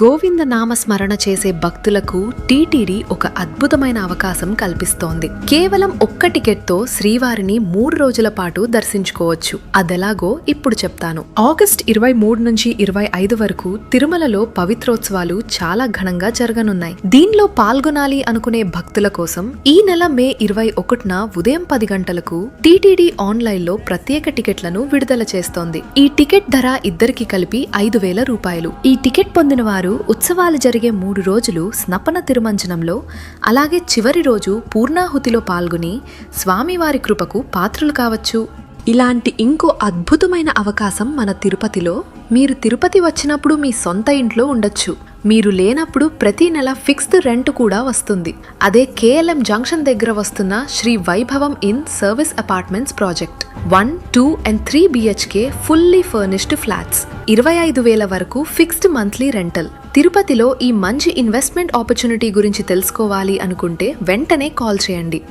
గోవింద నామస్మరణ చేసే భక్తులకు టీటీడీ ఒక అద్భుతమైన అవకాశం కల్పిస్తోంది. కేవలం ఒక్క టికెట్తో శ్రీవారిని 3 రోజుల పాటు దర్శించుకోవచ్చు. అదెలాగో ఇప్పుడు చెప్తాను. ఆగస్ట్ 23 నుంచి 25 వరకు తిరుమలలో పవిత్రోత్సవాలు చాలా ఘనంగా జరగనున్నాయి. దీనిలో పాల్గొనాలి అనుకునే భక్తుల కోసం ఈ నెల మే 21న ఉదయం 10 గంటలకు టీటీడీ ఆన్లైన్లో ప్రత్యేక టికెట్లను విడుదల చేస్తోంది. ఈ టికెట్ ధర ఇద్దరికి కలిపి 5,000 రూపాయలు. ఈ టికెట్ పొందిన వారు ఉత్సవాలు జరిగే 3 రోజులు స్నపన తిరుమంజనంలో, అలాగే చివరి రోజు పూర్ణాహుతిలో పాల్గొని స్వామివారి కృపకు పాత్రులు కావచ్చు. ఇలాంటి ఇంకో అద్భుతమైన అవకాశం మన తిరుపతిలో. మీరు తిరుపతి వచ్చినప్పుడు మీ సొంత ఇంట్లో ఉండొచ్చు. మీరు లేనప్పుడు ప్రతి నెల ఫిక్స్డ్ రెంట్ కూడా వస్తుంది. అదే కేఎల్ఎం జంక్షన్ దగ్గర వస్తున్న శ్రీ వైభవం in service apartments project. 1, 2 and 3 BHK fully furnished flats. 25,000 వరకు ఫిక్స్డ్ మంత్లీ రెంటల్. తిరుపతిలో ఈ మంచి ఇన్వెస్ట్మెంట్ ఆపర్చునిటీ గురించి తెలుసుకోవాలి అనుకుంటే వెంటనే కాల్ చేయండి.